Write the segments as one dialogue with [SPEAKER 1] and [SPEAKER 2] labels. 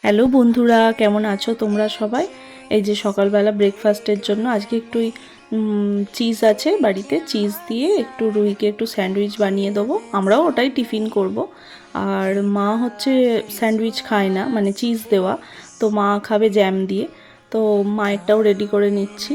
[SPEAKER 1] Hello বন্ধুরা, কেমন আছো তোমরা সবাই? এই যে সকালবেলা ব্রেকফাস্টের জন্য আজকে একটু চিজ আছে বাড়িতে, চিজ দিয়ে একটু রুহিকে একটু স্যান্ডউইচ বানিয়ে দেবো। আমরাও ওটাই টিফিন করব। আর মা হচ্ছে স্যান্ডউইচ খায় না, মানে চিজ দেওয়া, তো মা খাবে জ্যাম দিয়ে। তো মায়েরটাও রেডি করে নিচ্ছি।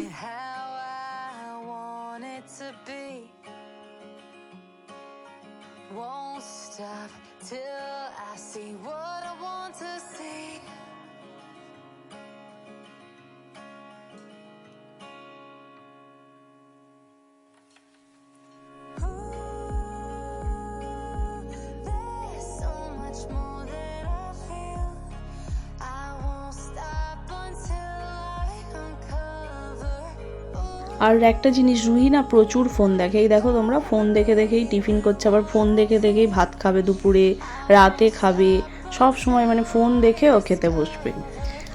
[SPEAKER 1] আর একটা জিনিস, রুহি না প্রচুর ফোন দেখে। এই দেখো তোমরা, ফোন দেখে দেখেই টিফিন করছে, আবার ফোন দেখে দেখেই ভাত খাবে, দুপুরে রাতে খাবে, সব সময় মানে ফোন দেখে ও খেতে বসবে।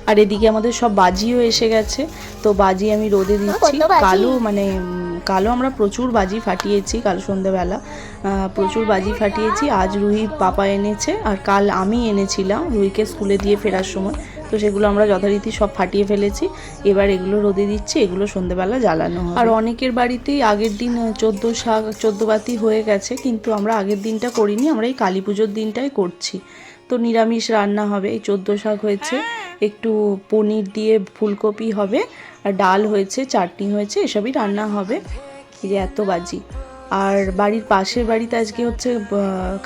[SPEAKER 1] আর এদিকে আমাদের সব বাজিও এসে গেছে, তো বাজি আমি রোদে দিচ্ছি। কালো আমরা প্রচুর বাজি ফাটিয়েছি, কাল সন্ধ্যেবেলা প্রচুর বাজি ফাটিয়েছি। আজ রুহি পাপা এনেছে, আর কাল আমি এনেছিলাম রুহিকে স্কুলে দিয়ে ফেরার সময়, তো সেগুলো আমরা যথারীতি সব ফাটিয়ে ফেলেছি। এবার এগুলো রোদে দিচ্ছি, এগুলো সন্ধ্যেবেলা জ্বালানো হবে। আর অনেকের বাড়িতেই আগের দিন 14 বাতি হয়ে গেছে, কিন্তু আমরা আগের দিনটা করিনি, আমরা এই কালী পুজোর দিনটাই করছি। তো নিরামিষ রান্না হবে, এই 14 শাক হয়েছে, একটু পনির দিয়ে ফুলকপি হবে, আর ডাল হয়েছে, চাটনি হয়েছে, এসবই রান্না হবে। এই যে এত বাজি। আর বাড়ির পাশের বাড়িতে আজকে হচ্ছে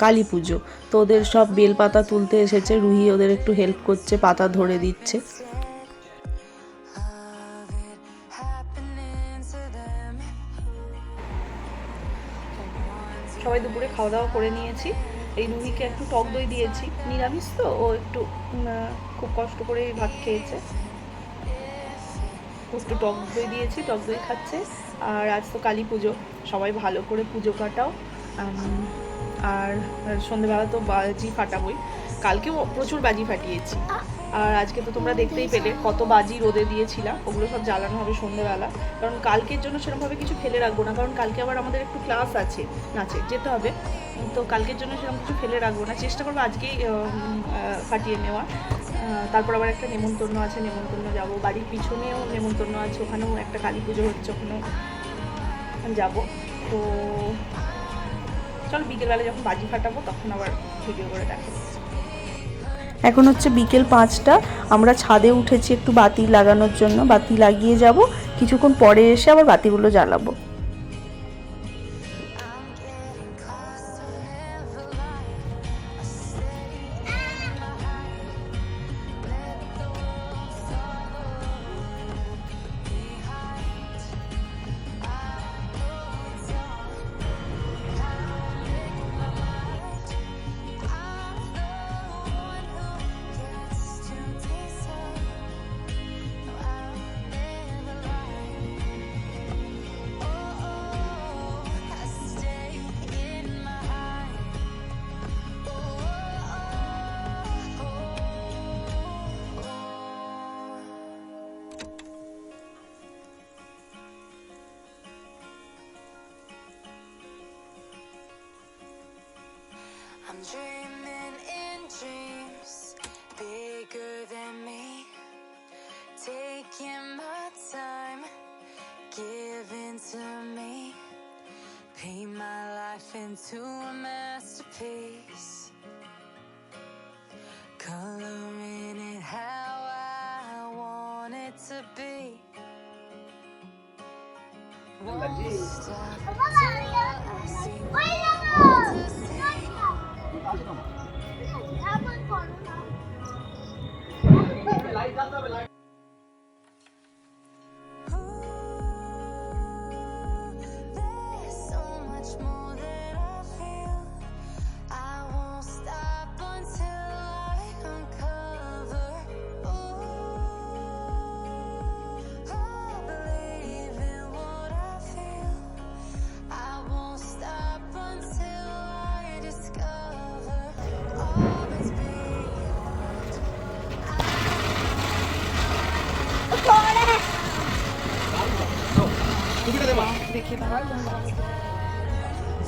[SPEAKER 1] কালী পুজো, তো ওদের সব বেলপাতা তুলতে এসেছে, রুহি ওদের একটু হেল্প করছে, পাতা ধরে দিচ্ছে। সবাই দুপুরে খাওয়া দাওয়া করে নিয়েছি। এই রুহিকে একটু টক দই দিয়েছি, নিরামিষ তো, ও একটু খুব কষ্ট করে ভাত খেয়েছে, একটু টক দই দিয়েছি, টক দই খাচ্ছে। আর আজ তো কালী পুজো, সবাই ভালো করে পুজো কাটাও। আর সন্ধ্যেবেলা তো বাজি ফাটাবই, কালকেও প্রচুর বাজি ফাটিয়েছি। আর আজকে তো তোমরা দেখতেই পেলে কত বাজি রোদে দিয়েছিলাম, ওগুলো সব জ্বালানো হবে সন্ধ্যেবেলা। কারণ কালকের জন্য সেরকমভাবে কিছু ফেলে রাখবো না, কারণ কালকে আবার আমাদের একটু ক্লাস আছে, নাচে যেতে হবে, তো কালকের জন্য সেরকম কিছু ফেলে রাখবো না, চেষ্টা করবো আজকেই ফাটিয়ে নেওয়া। তারপর আবার একটা নেমন্তন্ন আছে, নেমন্তন্ন যাবো, বাড়ির পিছনেও নেমন্তন্ন আছে, ওখানেও একটা কালী পুজো হচ্ছে, ওখানেও যাবো। তো চল বিকেলবেলা যখন বাজি ফাটাবো তখন আবার ভিডিও করে দেখাবো। এখন হচ্ছে বিকেল 5টা, আমরা ছাদে উঠেছি একটু বাতি লাগানোর জন্য, বাতি লাগিয়ে যাব, কিছুক্ষণ পরে এসে আবার বাতিগুলো জ্বালাবো। I'm dreaming in dreams bigger than me, taking my time, giving to me, paint my life into a masterpiece, coloring it how I want it to be. Won't stop till I see what I want to see.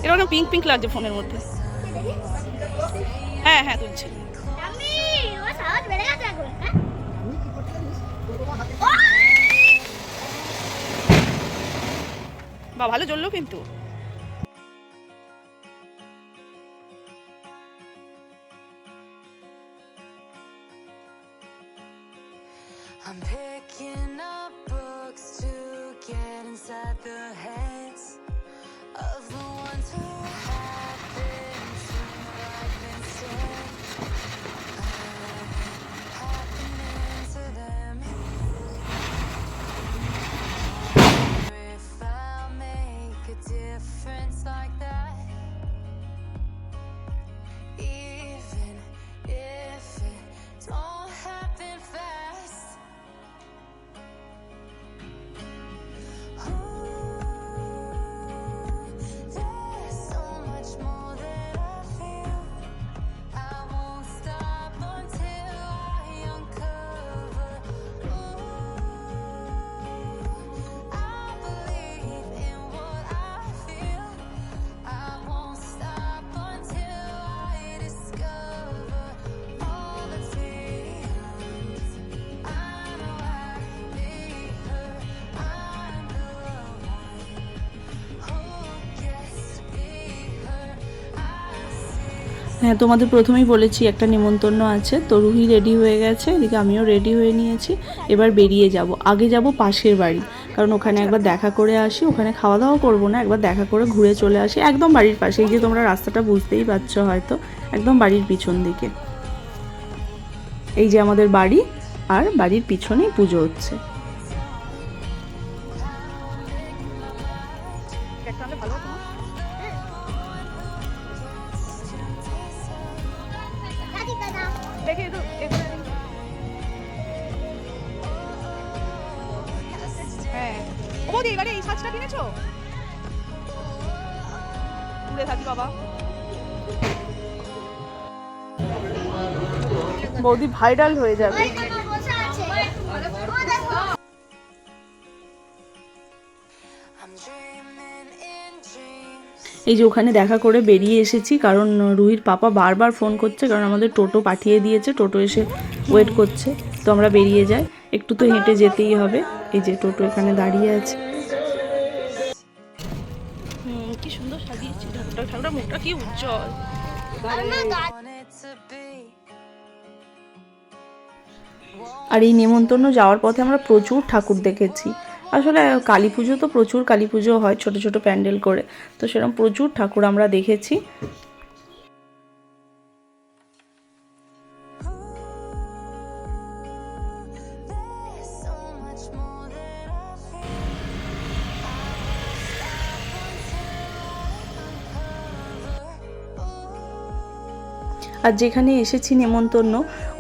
[SPEAKER 1] এরকম pink pink লাগছে ফোনের মধ্যে। হ্যাঁ হ্যাঁ তুলছি। বা ভালো জ্বললো কিন্তু।
[SPEAKER 2] I'm picking up books to get inside the heads of the ones who have been seen right instead. Happening to them. If I'll make a difference like that, even if it don't happen fast. There's so much more that I feel. I won't stop until I uncover. I believe in what I feel. I won't stop until I discover all that's beyond. I know I'll be her. I'm the one who gets to be her. I see.
[SPEAKER 1] হ্যাঁ, তোমাদের প্রথমেই বলেছি একটা নিমন্ত্রণ আছে, তো Ruhi ready হয়ে গেছে, এদিকে আমিও রেডি হয়ে নিয়েছি। এবার বেরিয়ে যাব, আগে যাব পাশের বাড়ি, কারণ ওখানে একবার দেখা করে আসি। ওখানে খাওয়া দাওয়া করবো না, একবার দেখা করে ঘুরে চলে আসি। একদম বাড়ির পাশে, এই যে তোমরা রাস্তাটা বুঝতেই পারছো হয়তো, একদম বাড়ির পিছন দিকে। এই যে আমাদের বাড়ি, আর বাড়ির পিছনেই পুজো হচ্ছে।
[SPEAKER 3] হ্যাঁ, ও বৌদি এবারে এই সাজটা কিনেছো? দূরে থাকি বাবা।
[SPEAKER 1] বৌদি ভাইরাল হয়ে যাবে।
[SPEAKER 2] I'm dreaming in dreams.
[SPEAKER 1] এই যে ওখানে দেখা করে বেরিয়ে এসেছি, কারণ রুহির পাপা বারবার ফোন করছে, কারণ আমাদের টোটো পাঠিয়ে দিয়েছে, টোটো এসে ওয়েট করছে। তো আমরা বেরিয়ে যাই, একটু তো হেঁটে যেতেই হবে। এই যে টোটো এখানে দাঁড়িয়ে আছে। কি সুন্দর সাজিয়েছি ঠাকুরটা, ঠাকুরের মুখটা কি উজ্জ্বল।
[SPEAKER 2] Want it to be.
[SPEAKER 1] আর এই নেমন্তন্ন যাওয়ার পথে আমরা প্রচুর ঠাকুর দেখেছি। আসলে কালী পুজো তো প্রচুর কালী পুজো হয় ছোট ছোট প্যান্ডেল করে, তো সেরকম প্রচুর ঠাকুর আমরা দেখেছি।
[SPEAKER 2] There's so much more that I feel.
[SPEAKER 1] আর যেখানে এসেছি নেমন্তন্ন,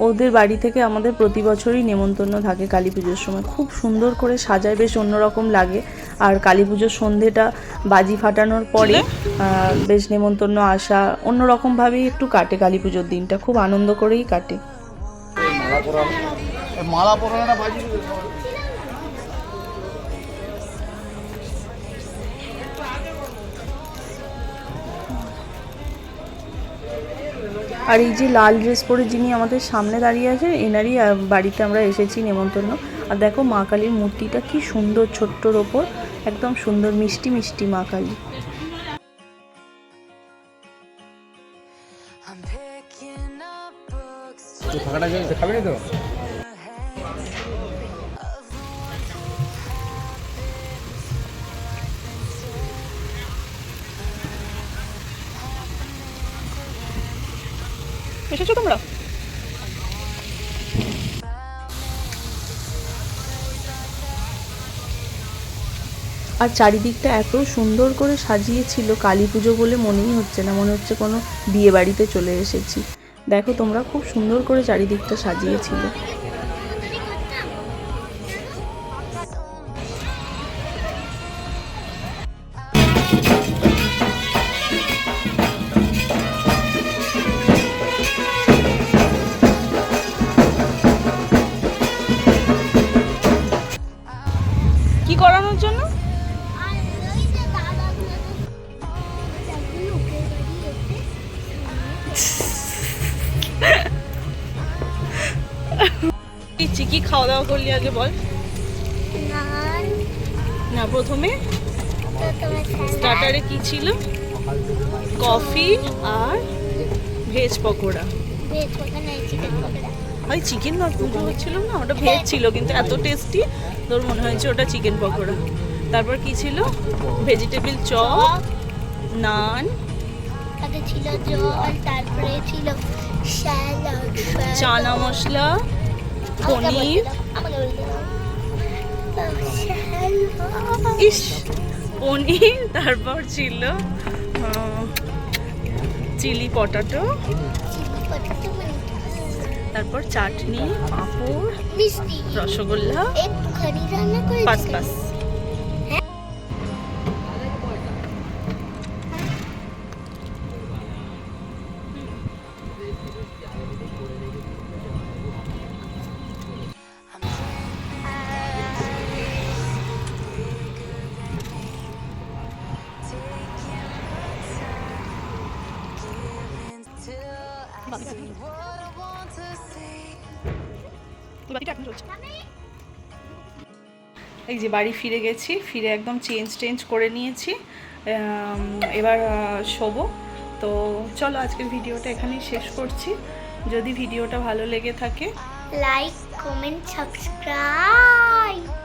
[SPEAKER 1] ওদের বাড়ি থেকে আমাদের প্রতি বছরই নেমন্তন্ন থাকে কালী পুজোর সময়। খুব সুন্দর করে সাজায়, বেশ অন্যরকম লাগে। আর কালী পুজোর সন্ধেটা বাজি ফাটানোর পরে বেশ নেমন্তন্ন আসা অন্যরকমভাবেই একটু কাটে। কালী পুজোর দিনটা খুব আনন্দ করেই কাটে।
[SPEAKER 4] মালা পরানোটা বাজি।
[SPEAKER 1] আর এই যে লাল ড্রেস পরে যিনি আমাদের সামনে দাঁড়িয়ে আছে, এনারই বাড়িতে আমরা এসেছি নেমন্তন্ন। আর দেখো মা কালীর মূর্তিটা কি সুন্দর, ছোট্টর ওপর একদম সুন্দর মিষ্টি মিষ্টি মা Kali.
[SPEAKER 2] I'm picking up books to
[SPEAKER 4] ফাঁকাটা খাবে না তো?
[SPEAKER 3] এসেছো তোমরা?
[SPEAKER 1] আর চারিদিকটা এত সুন্দর করে সাজিয়েছিল, কালী পুজো বলে মনেই হচ্ছে না, মনে হচ্ছে কোনো বিয়ে বাড়িতে চলে এসেছি। দেখো তোমরা, খুব সুন্দর করে চারিদিকটা সাজিয়েছিল।
[SPEAKER 3] কি করানোর জন্য?
[SPEAKER 1] কি খাওয়া দাওয়া করলি আগে বল। না প্রথমে স্টার্টারে কি ছিল? কফি আর ভেজ পকোড়া। ওই চিকেন হচ্ছিল না, ওটা ভেজ ছিল কিন্তু এত টেস্টি, তোর মনে হয়েছে ওটা চিকেন পকোড়া। তারপর কি ছিল? ভেজিটেবল চপ, নান,
[SPEAKER 5] সাথে ছিল জল, তারপরে ছিল স্যালাড,
[SPEAKER 1] চানা মশলা, পনির, ইস পনির, তারপর ছিল চিলি পটাটো, তারপর চাটনি, পাঁপড়,
[SPEAKER 5] মিষ্টি,
[SPEAKER 1] রসগোল্লা,
[SPEAKER 5] একটুখানি রান্না
[SPEAKER 1] পাস
[SPEAKER 5] করেছি।
[SPEAKER 1] পাস।
[SPEAKER 3] তুই বাকিটা এখন চলছে।
[SPEAKER 1] এই যে বাড়ি ফিরে গেছি, ফিরে একদম চেঞ্জ করে নিয়েছি, এবার শোবো। তো চলো আজকের ভিডিওটা এখানেই শেষ করছি। যদি ভিডিওটা ভালো লেগে থাকে
[SPEAKER 5] লাইক, কমেন্ট, সাবস্ক্রাইব।